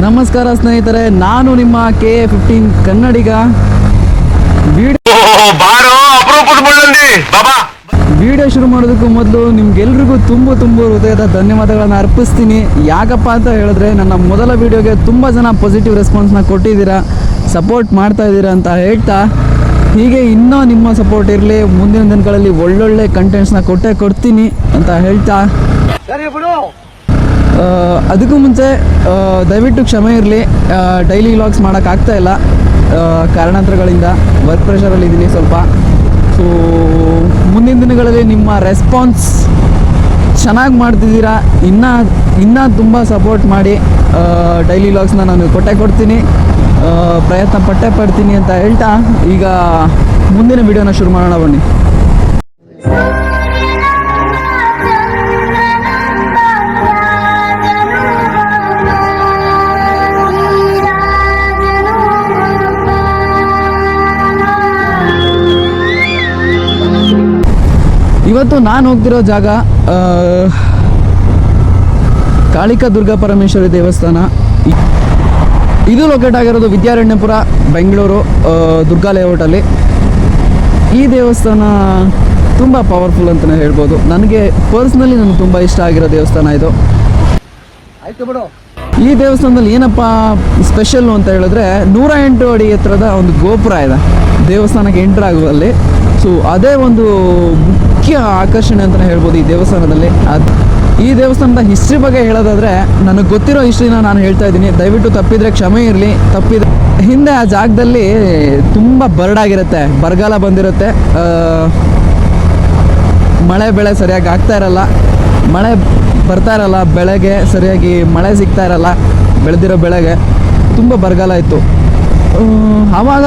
ನಮಸ್ಕಾರ ಸ್ನೇಹಿತರೆ, ನಾನು ನಿಮ್ಮ KA15 ಕನ್ನಡಿಗ. ವಿಡಿಯೋ ಶುರು ಮಾಡೋದಕ್ಕೂ ಮೊದಲು ನಿಮ್ಗೆಲ್ರಿಗೂ ತುಂಬ ಹೃದಯದ ಧನ್ಯವಾದಗಳನ್ನು ಅರ್ಪಿಸ್ತೀನಿ. ಯಾಕಪ್ಪ ಅಂತ ಹೇಳಿದ್ರೆ, ನನ್ನ ಮೊದಲ ವಿಡಿಯೋಗೆ ತುಂಬ ಜನ ಪಾಸಿಟಿವ್ ರೆಸ್ಪಾನ್ಸ್ನ ಕೊಟ್ಟಿದ್ದೀರಾ, ಸಪೋರ್ಟ್ ಮಾಡ್ತಾ ಇದ್ದೀರಾ ಅಂತ ಹೇಳ್ತಾ, ಹೀಗೆ ಇನ್ನೂ ನಿಮ್ಮ ಸಪೋರ್ಟ್ ಇರಲಿ. ಮುಂದಿನ ದಿನಗಳಲ್ಲಿ ಒಳ್ಳೊಳ್ಳೆ ಕಂಟೆಂಟ್ಸ್ನ ಕೊಡ್ತೀನಿ ಅಂತ ಹೇಳ್ತಾ, ಅದಕ್ಕೂ ಮುಂಚೆ ದಯವಿಟ್ಟು ಕ್ಷಮೆ ಇರಲಿ. ಡೈಲಿ ವ್ಲಾಗ್ಸ್ ಮಾಡೋಕ್ಕಾಗ್ತಾ ಇಲ್ಲ, ಕಾರಣಾಂತರಗಳಿಂದ ವರ್ಕ್ ಪ್ರೆಷರಲ್ಲಿದ್ದೀನಿ ಸ್ವಲ್ಪ. ಸೊ ಮುಂದಿನ ದಿನಗಳಲ್ಲಿ ನಿಮ್ಮ ರೆಸ್ಪಾನ್ಸ್ ಚೆನ್ನಾಗಿ ಮಾಡ್ತಿದ್ದೀರಾ, ಇನ್ನೂ ತುಂಬ ಸಪೋರ್ಟ್ ಮಾಡಿ. ಡೈಲಿ ವ್ಲಾಗ್ಸ್ನ ನಾನು ಕೊಡ್ತೀನಿ, ಪ್ರಯತ್ನ ಪಡ್ತೀನಿ ಅಂತ ಹೇಳ್ತಾ, ಈಗ ಮುಂದಿನ ವಿಡಿಯೋನ ಶುರು ಮಾಡೋಣ ಬನ್ನಿ. ಇವತ್ತು ನಾನು ಹೋಗ್ತಿರೋ ಜಾಗ ಕಾಳಿಕಾ ದುರ್ಗಾ ಪರಮೇಶ್ವರಿ ದೇವಸ್ಥಾನ. ಇದು ಲೊಕೇಟ್ ಆಗಿರೋದು ವಿದ್ಯಾರಣ್ಯಪುರ, ಬೆಂಗಳೂರು, ದುರ್ಗಾ ಲೇಔಟಲ್ಲಿ. ಈ ದೇವಸ್ಥಾನ ತುಂಬ ಪವರ್ಫುಲ್ ಅಂತಲೇ ಹೇಳ್ಬೋದು. ನನಗೆ ಪರ್ಸ್ನಲಿ ತುಂಬ ಇಷ್ಟ ಆಗಿರೋ ದೇವಸ್ಥಾನ ಇದು. ಈ ದೇವಸ್ಥಾನದಲ್ಲಿ ಏನಪ್ಪ ಸ್ಪೆಷಲ್ಲು ಅಂತ ಹೇಳಿದ್ರೆ, 108 ಅಡಿ ಎತ್ತರದ ಒಂದು ಗೋಪುರ ಇದೆ ದೇವಸ್ಥಾನಕ್ಕೆ ಎಂಟ್ರ್ ಆಗುವಲ್ಲಿ. ಸೊ ಅದೇ ಒಂದು ಮುಖ್ಯ ಆಕರ್ಷಣೆ ಅಂತಲೇ ಹೇಳ್ಬೋದು ಈ ದೇವಸ್ಥಾನದಲ್ಲಿ. ಈ ದೇವಸ್ಥಾನದ ಹಿಸ್ಟ್ರಿ ಬಗ್ಗೆ ಹೇಳೋದಾದರೆ, ನನಗೆ ಗೊತ್ತಿರೋ ಹಿಸ್ಟ್ರಿನ ನಾನು ಹೇಳ್ತಾ ಇದ್ದೀನಿ, ದಯವಿಟ್ಟು ತಪ್ಪಿದರೆ ಕ್ಷಮೆ ಇರಲಿ. ಹಿಂದೆ ಆ ಜಾಗದಲ್ಲಿ ತುಂಬ ಬರಡಾಗಿರುತ್ತೆ, ಬರಗಾಲ ಬಂದಿರುತ್ತೆ, ಮಳೆ ಬೆಳೆ ಸರಿಯಾಗಿ ಆಗ್ತಾ ಇರಲ್ಲ, ಮಳೆ ಬರ್ತಾ ಇರಲ್ಲ, ಬೆಳೆಗೆ ಸರಿಯಾಗಿ ಮಳೆ ಸಿಗ್ತಾ ಇರಲ್ಲ, ಬೆಳೆದಿರೋ ಬೆಳೆಗೆ ತುಂಬ ಬರಗಾಲ ಇತ್ತು. ಆವಾಗ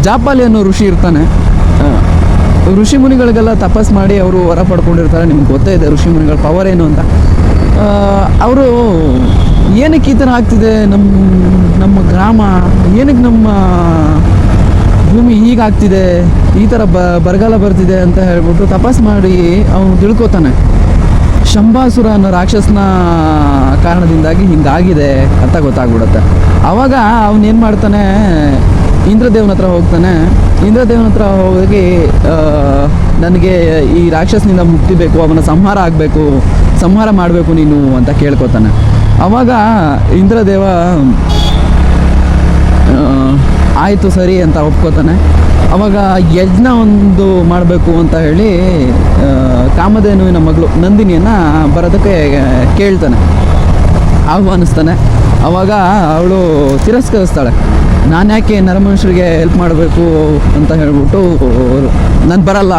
ಜಾಪಾಲಿ ಅನ್ನೋ ಋಷಿ ಇರ್ತಾನೆ. ಋಷಿ ಮುನಿಗಳಿಗೆಲ್ಲ ತಪಸ್ ಮಾಡಿ ಅವರು ವರ ಪಡ್ಕೊಂಡಿರ್ತಾರೆ. ನಿಮ್ಗೆ ಗೊತ್ತೇ ಇದೆ ಋಷಿ ಮುನಿಗಳ ಪವರ್ ಏನು ಅಂತ. ಅವರು ಏನಕ್ಕೆ ಈ ಥರ ಆಗ್ತಿದೆ ನಮ್ಮ ಗ್ರಾಮ, ಏನಕ್ಕೆ ನಮ್ಮ ಭೂಮಿ ಹೀಗಾಗ್ತಿದೆ, ಈ ಥರ ಬರಗಾಲ ಬರ್ತಿದೆ ಅಂತ ಹೇಳ್ಬಿಟ್ಟು ತಪಸ್ ಮಾಡಿ ಅವನು ತಿಳ್ಕೊತಾನೆ. ಶಂಭಾಸುರ ಅನ್ನೋ ರಾಕ್ಷಸನ ಕಾರಣದಿಂದಾಗಿ ಹಿಂಗಾಗಿದೆ ಅಂತ ಗೊತ್ತಾಗ್ಬಿಡುತ್ತೆ. ಆವಾಗ ಅವನೇನು ಮಾಡ್ತಾನೆ, ಇಂದ್ರದೇವನ ಹತ್ರ ಹೋಗ್ತಾನೆ. ಇಂದ್ರದೇವನ ಹತ್ರ ಹೋಗಿ, ನನಗೆ ಈ ರಾಕ್ಷಸನಿಂದ ಮುಕ್ತಿ ಬೇಕು, ಅವನ ಸಂಹಾರ ಮಾಡಬೇಕು ನೀನು ಅಂತ ಕೇಳ್ಕೊತಾನೆ. ಆವಾಗ ಇಂದ್ರದೇವ ಆಯಿತು ಸರಿ ಅಂತ ಒಪ್ಕೋತಾನೆ. ಆವಾಗ ಯಜ್ಞ ಒಂದು ಮಾಡಬೇಕು ಅಂತ ಹೇಳಿ ಕಾಮಧೇನುವಿನ ಮಗಳು ನಂದಿನಿಯನ್ನು ಬರೋದಕ್ಕೆ ಕೇಳ್ತಾನೆ, ಆಹ್ವಾನಿಸ್ತಾನೆ. ಆವಾಗ ಅವಳು ತಿರಸ್ಕರಿಸ್ತಾಳೆ. ನಾನು ಯಾಕೆ ನರಮನುಷ್ಯರಿಗೆ ಹೆಲ್ಪ್ ಮಾಡಬೇಕು ಅಂತ ಹೇಳ್ಬಿಟ್ಟು, ನಾನು ಬರಲ್ಲ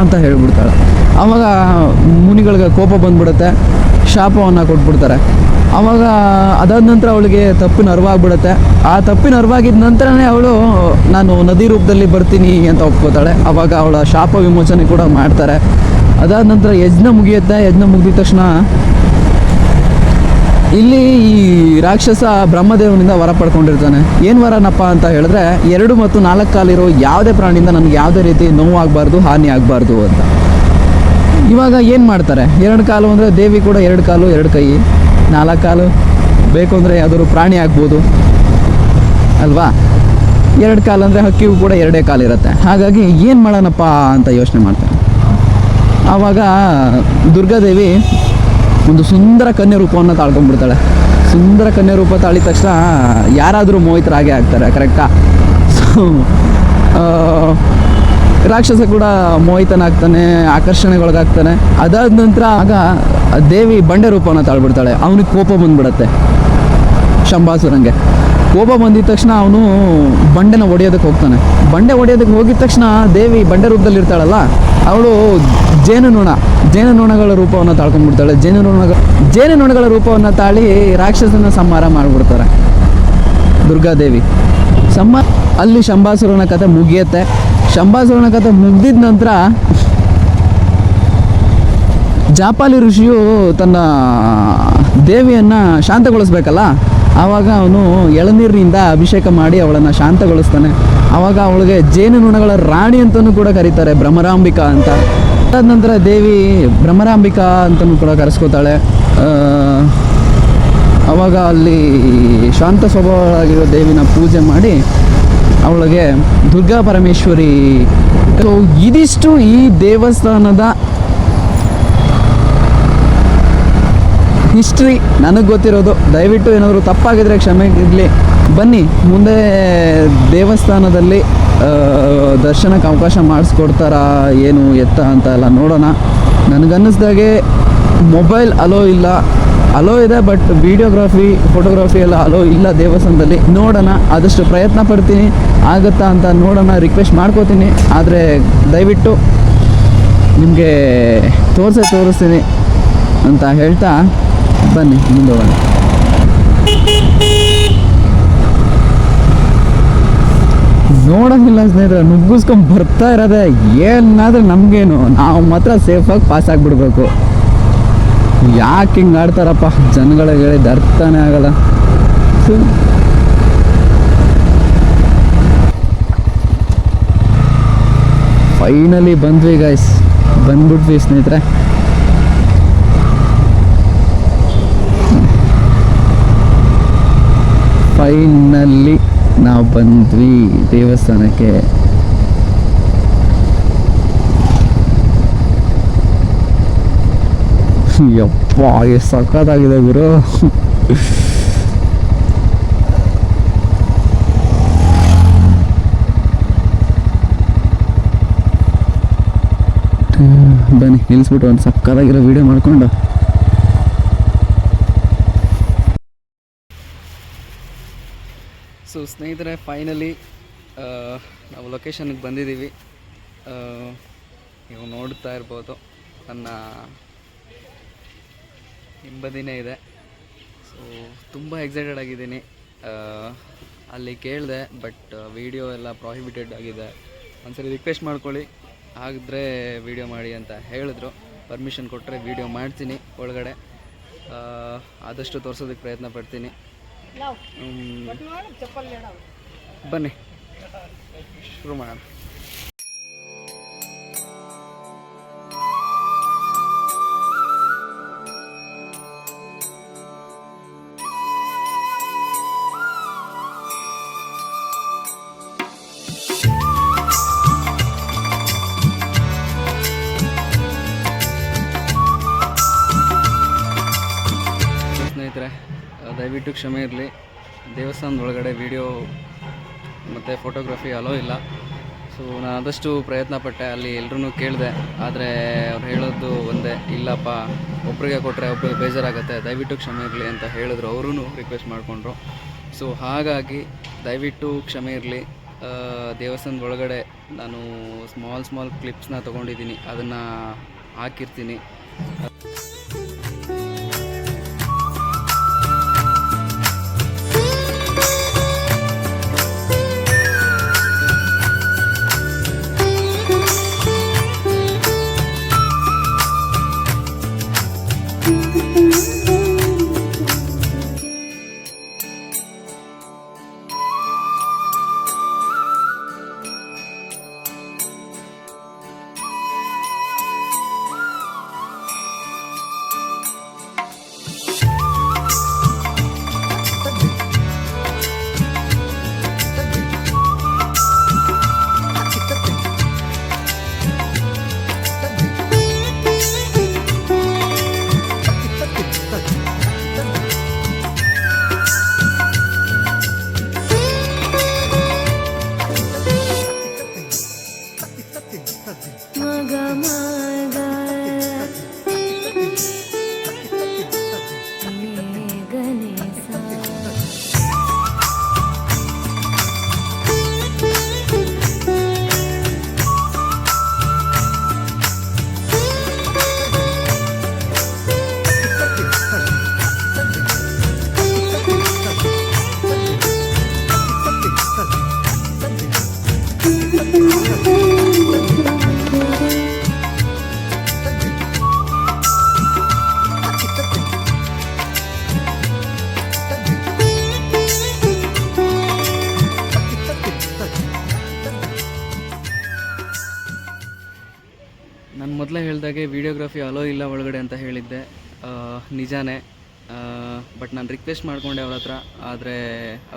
ಅಂತ ಹೇಳ್ಬಿಡ್ತಾಳೆ. ಆವಾಗ ಮುನಿಗಳಿಗೆ ಕೋಪ ಬಂದ್ಬಿಡುತ್ತೆ, ಶಾಪವನ್ನು ಕೊಟ್ಬಿಡ್ತಾರೆ. ಆವಾಗ ಅದಾದ ನಂತರ ಅವಳಿಗೆ ತಪ್ಪಿನ ಅರಿವಾಗ್ಬಿಡುತ್ತೆ. ಆ ತಪ್ಪಿನ ಅರಿವಾಗಿದ್ದ ನಂತರನೇ ಅವಳು ನಾನು ನದಿ ರೂಪದಲ್ಲಿ ಬರ್ತೀನಿ ಅಂತ ಒಪ್ಕೋತಾಳೆ. ಆವಾಗ ಅವಳ ಶಾಪ ವಿಮೋಚನೆ ಕೂಡ ಮಾಡ್ತಾರೆ. ಅದಾದ ನಂತರ ಯಜ್ಞ ಮುಗಿಯುತ್ತೆ. ಯಜ್ಞ ಮುಗಿದ ತಕ್ಷಣ ಇಲ್ಲಿ ಈ ರಾಕ್ಷಸ ಬ್ರಹ್ಮದೇವನಿಂದ ವರ ಪಡ್ಕೊಂಡಿರ್ತಾನೆ. ಏನು ವರನಪ್ಪ ಅಂತ ಹೇಳಿದ್ರೆ, 2 ಮತ್ತು 4 ಕಾಲಿರೋ ಯಾವುದೇ ಪ್ರಾಣಿಯಿಂದ ನನಗೆ ಯಾವುದೇ ರೀತಿ ನೋವಾಗಬಾರ್ದು, ಹಾನಿ ಆಗಬಾರ್ದು ಅಂತ. ಇವಾಗ ಏನು ಮಾಡ್ತಾರೆ, 2 ಕಾಲು ಅಂದರೆ ದೇವಿ ಕೂಡ 2 ಕಾಲು 2 ಕೈ, 4 ಕಾಲು ಬೇಕು ಅಂದರೆ ಯಾವುದಾದ್ರು ಪ್ರಾಣಿ ಆಗ್ಬೋದು ಅಲ್ವಾ. 2 ಕಾಲು ಅಂದರೆ ಹಕ್ಕಿಗೂ ಕೂಡ 2 ಕಾಲಿರುತ್ತೆ. ಹಾಗಾಗಿ ಏನು ಮಾಡೋಣಪ್ಪ ಅಂತ ಯೋಚನೆ ಮಾಡ್ತಾರೆ. ಆವಾಗ ದುರ್ಗಾದೇವಿ ಒಂದು ಸುಂದರ ಕನ್ಯೆ ರೂಪವನ್ನು ತಾಳ್ಕೊಂಡ್ಬಿಡ್ತಾಳೆ. ಸುಂದರ ಕನ್ಯೆ ರೂಪ ತಾಳಿದ ತಕ್ಷಣ ಯಾರಾದರೂ ಮೋಹಿತರಾಗೇ ಆಗ್ತಾರೆ, ಕರೆಕ್ಟಾ? ಸೊ ರಾಕ್ಷಸ ಕೂಡ ಮೋಹಿತನಾಗ್ತಾನೆ, ಆಕರ್ಷಣೆಗೊಳಗಾಗ್ತಾನೆ. ಅದಾದ ನಂತರ ಆಗ ದೇವಿ ಬಂಡೆ ರೂಪವನ್ನು ತಾಳ್ಬಿಡ್ತಾಳೆ. ಅವನಿಗೆ ಕೋಪ ಬಂದ್ಬಿಡತ್ತೆ. ಶಂಭಾಸುರಂಗೆ ಕೋಪ ಬಂದಿದ ತಕ್ಷಣ ಅವನು ಬಂಡೆನ ಒಡೆಯೋದಕ್ಕೆ ಹೋಗ್ತಾನೆ. ಬಂಡೆ ಒಡೆಯೋದಕ್ಕೆ ಹೋಗಿದ ತಕ್ಷಣ ದೇವಿ ಬಂಡೆ ರೂಪದಲ್ಲಿ ಇರ್ತಾಳಲ್ಲ, ಅವಳು ಜೇನುನೊಣಗಳ ರೂಪವನ್ನು ತಾಳ್ಕೊಂಡ್ಬಿಡ್ತಾಳೆ. ಜೇನುನೊಣಗಳ ರೂಪವನ್ನು ತಾಳಿ ರಾಕ್ಷಸನ ಸಂಹಾರ ಮಾಡಿಬಿಡ್ತಾರೆ ದುರ್ಗಾದೇವಿ. ಅಲ್ಲಿ ಶಂಭಾಸುರನ ಕಥೆ ಮುಗಿಯುತ್ತೆ. ಶಂಭಾಸುರನ ಕಥೆ ಮುಗಿದಿದ ನಂತರ ಜಾಪಾಲಿ ಋಷಿಯು ತನ್ನ ದೇವಿಯನ್ನು ಶಾಂತಗೊಳಿಸ್ಬೇಕಲ್ಲ, ಆವಾಗ ಅವನು ಎಳನೀರಿನಿಂದ ಅಭಿಷೇಕ ಮಾಡಿ ಅವಳನ್ನು ಶಾಂತಗೊಳಿಸ್ತಾನೆ. ಆವಾಗ ಅವಳಿಗೆ ಜೇನುನೊಣಗಳ ರಾಣಿ ಅಂತಲೂ ಕೂಡ ಕರೀತಾರೆ, ಭ್ರಮರಾಂಬಿಕಾ ಅಂತ. ಅದಾದ ನಂತರ ದೇವಿ ಭ್ರಮರಾಂಬಿಕಾ ಅಂತಲೂ ಕೂಡ ಕರೆಸ್ಕೋತಾಳೆ. ಆವಾಗ ಅಲ್ಲಿ ಶಾಂತ ಸ್ವಭಾವಳಾಗಿರೋ ದೇವಿನ ಪೂಜೆ ಮಾಡಿ ಅವಳಿಗೆ ದುರ್ಗಾ ಪರಮೇಶ್ವರಿ. ಸೊ ಇದಿಷ್ಟು ಈ ದೇವಸ್ಥಾನದ ಹಿಸ್ಟ್ರಿ ನನಗೆ ಗೊತ್ತಿರೋದು. ದಯವಿಟ್ಟು ಏನಾದರೂ ತಪ್ಪಾಗಿದ್ರೆ ಕ್ಷಮೆ ಇರಲಿ. ಬನ್ನಿ ಮುಂದೆ ದೇವಸ್ಥಾನದಲ್ಲಿ ದರ್ಶನಕ್ಕೆ ಅವಕಾಶ ಮಾಡಿಸ್ಕೊಡ್ತಾರಾ ಏನು ಎತ್ತ ಅಂತ ಎಲ್ಲ ನೋಡೋಣ. ನನಗನ್ನಿಸ್ದಾಗೆ ಮೊಬೈಲ್ ಅಲೋ ಇಲ್ಲ, ಅಲೋ ಇದೆ ಬಟ್ ವಿಡಿಯೋಗ್ರಫಿ ಫೋಟೋಗ್ರಫಿ ಎಲ್ಲ ಅಲೋ ಇಲ್ಲ ದೇವಸ್ಥಾನದಲ್ಲಿ. ನೋಡೋಣ, ಆದಷ್ಟು ಪ್ರಯತ್ನ ಪಡ್ತೀನಿ, ಆಗುತ್ತಾ ಅಂತ ನೋಡೋಣ, ರಿಕ್ವೆಸ್ಟ್ ಮಾಡ್ಕೋತೀನಿ. ಆದರೆ ದಯವಿಟ್ಟು ನಿಮಗೆ ತೋರಿಸ್ತೀನಿ ಅಂತ ಹೇಳ್ತಾ ಬನ್ನಿ ಮುಂದೆ ಹೋಗೋಣ. ನೋಡೋಂಗಿಲ್ಲ ಸ್ನೇಹಿತರೆ, ನುಗ್ಗಿಸ್ಕೊಂಡು ಬರ್ತಾ ಇರೋದೆ. ಏನಾದರೂ ನಮಗೇನು, ನಾವು ಮಾತ್ರ ಸೇಫಾಗಿ ಪಾಸ್ ಆಗಿಬಿಡ್ಬೇಕು. ಯಾಕೆ ಹಿಂಗೆ ಆಡ್ತಾರಪ್ಪ ಜನಗಳಿಗೆ ಹೇಳಿದ ಅರ್ಥನೇ ಆಗಲ್ಲ. ಫೈನಲಿ ಬಂದ್ವಿ ಗೈಸ್, ಬಂದ್ಬಿಟ್ವಿ ಸ್ನೇಹಿತರೆ. ಫೈನಲಿ ನಾವು ಬಂದ್ವಿ ದೇವಸ್ಥಾನಕ್ಕೆ. ಯಪ್ಪ ಎಷ್ಟು ಸಖತ್ತಾಗಿದೆ ಗುರು. ಬನ್ನಿ ನಿಲ್ಲಿಸ್ಬಿಟ್ಟು ಒಂದು ಸಕ್ಕತ್ತಾಗಿರೋ ವಿಡಿಯೋ ಮಾಡ್ಕೊಂಡು. ಸೊ ಸ್ನೇಹಿತರೆ, ಫೈನಲಿ ನಾವು ಲೊಕೇಶನ್ಗೆ ಬಂದಿದ್ದೀವಿ. ನೀವು ನೋಡ್ತಾ ಇರ್ಬೋದು ನನ್ನ ಹಿಂಬದಿನೇ ಇದೆ. ಸೊ ತುಂಬ ಎಕ್ಸೈಟೆಡ್ ಆಗಿದ್ದೀನಿ. ಅಲ್ಲಿ ಕೇಳಿದೆ ಬಟ್ ವಿಡಿಯೋ ಎಲ್ಲ ಪ್ರಾಹಿಬಿಟೆಡ್ ಆಗಿದೆ, ಒಂದ್ಸರಿ ರಿಕ್ವೆಸ್ಟ್ ಮಾಡ್ಕೊಳ್ಳಿ ಆಗಿದ್ರೆ ವಿಡಿಯೋ ಮಾಡಿ ಅಂತ ಹೇಳಿದ್ರು. ಪರ್ಮಿಷನ್ ಕೊಟ್ಟರೆ ವಿಡಿಯೋ ಮಾಡ್ತೀನಿ ಒಳಗಡೆ. ಆದಷ್ಟು ತೋರಿಸೋದಕ್ಕೆ ಪ್ರಯತ್ನ ಪಡ್ತೀನಿ. ಬನ್ನಿ ಶುರು ಮಾಡೋಣ. ಸ್ನೇಹಿತರೆ, ದಯವಿಟ್ಟು ಕ್ಷಮೆ ಇರಲಿ. ದೇವಸ್ಥಾನದ ಒಳಗಡೆ ವಿಡಿಯೋ ಮತ್ತು ಫೋಟೋಗ್ರಫಿ ಅಲೋ ಇಲ್ಲ. ಸೊ ನಾನು ಆದಷ್ಟು ಪ್ರಯತ್ನ ಪಟ್ಟೆ, ಅಲ್ಲಿ ಎಲ್ಲರೂ ಕೇಳಿದೆ. ಆದರೆ ಅವ್ರು ಹೇಳೋದು ಒಂದೇ, ಇಲ್ಲಪ್ಪ ಒಬ್ರಿಗೆ ಕೊಟ್ಟರೆ ಒಬ್ರಿಗೆ ಬೇಜಾರಾಗುತ್ತೆ, ದಯವಿಟ್ಟು ಕ್ಷಮೆ ಇರಲಿ ಅಂತ ಹೇಳಿದ್ರು. ಅವರೂ ರಿಕ್ವೆಸ್ಟ್ ಮಾಡಿಕೊಂಡ್ರು. ಸೊ ಹಾಗಾಗಿ ದಯವಿಟ್ಟು ಕ್ಷಮೆ ಇರಲಿ. ದೇವಸ್ಥಾನದ ಒಳಗಡೆ ನಾನು ಸ್ಮಾಲ್ ಕ್ಲಿಪ್ಸ್ನ ತೊಗೊಂಡಿದ್ದೀನಿ, ಅದನ್ನು ಹಾಕಿರ್ತೀನಿ. ನಾನು ಮೊದಲೇ ಹೇಳಿದಾಗೆ ವಿಡಿಯೋಗ್ರಫಿ ಅಲೋ ಇಲ್ಲ ಒಳಗಡೆ ಅಂತ ಹೇಳಿದ್ದೆ. ನಿಜಾನೇ. ಬಟ್ ನಾನು ರಿಕ್ವೆಸ್ಟ್ ಮಾಡಿಕೊಂಡೆ ಅವ್ರ ಹತ್ರ. ಆದರೆ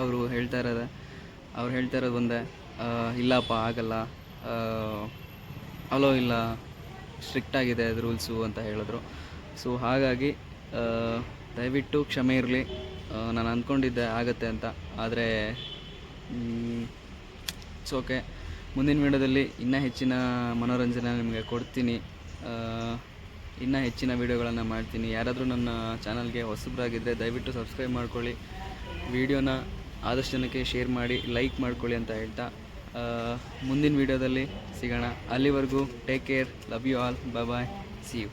ಅವ್ರು ಹೇಳ್ತಾ ಇರೋದು ಒಂದೇ, ಇಲ್ಲಪ್ಪ ಆಗಲ್ಲ, ಅಲೋ ಇಲ್ಲ, ಸ್ಟ್ರಿಕ್ಟಾಗಿದೆ ಅದು ರೂಲ್ಸು ಅಂತ ಹೇಳಿದ್ರು. ಸೊ ಹಾಗಾಗಿ ದಯವಿಟ್ಟು ಕ್ಷಮೆ ಇರಲಿ. ನಾನು ಅಂದ್ಕೊಂಡಿದ್ದೆ ಆಗುತ್ತೆ ಅಂತ, ಆದರೆ ಇಟ್ಸ್ ಓಕೆ. ಮುಂದಿನ ವೀಡಿಯೋದಲ್ಲಿ ಇನ್ನೂ ಹೆಚ್ಚಿನ ಮನೋರಂಜನೆ ನಿಮಗೆ ಕೊಡ್ತೀನಿ, ಇನ್ನೂ ಹೆಚ್ಚಿನ ವೀಡಿಯೋಗಳನ್ನು ಮಾಡ್ತೀನಿ. ಯಾರಾದರೂ ನನ್ನ ಚಾನಲ್ಗೆ ಹೊಸಬರಾಗಿದ್ದರೆ ದಯವಿಟ್ಟು ಸಬ್ಸ್ಕ್ರೈಬ್ ಮಾಡ್ಕೊಳ್ಳಿ, ವಿಡಿಯೋನ ಆದಷ್ಟು ಜನಕ್ಕೆ ಶೇರ್ ಮಾಡಿ, ಲೈಕ್ ಮಾಡ್ಕೊಳ್ಳಿ ಅಂತ ಹೇಳ್ತಾ ಮುಂದಿನ ವೀಡಿಯೋದಲ್ಲಿ ಸಿಗೋಣ. ಅಲ್ಲಿವರೆಗೂ take care, love you all, bye, see you.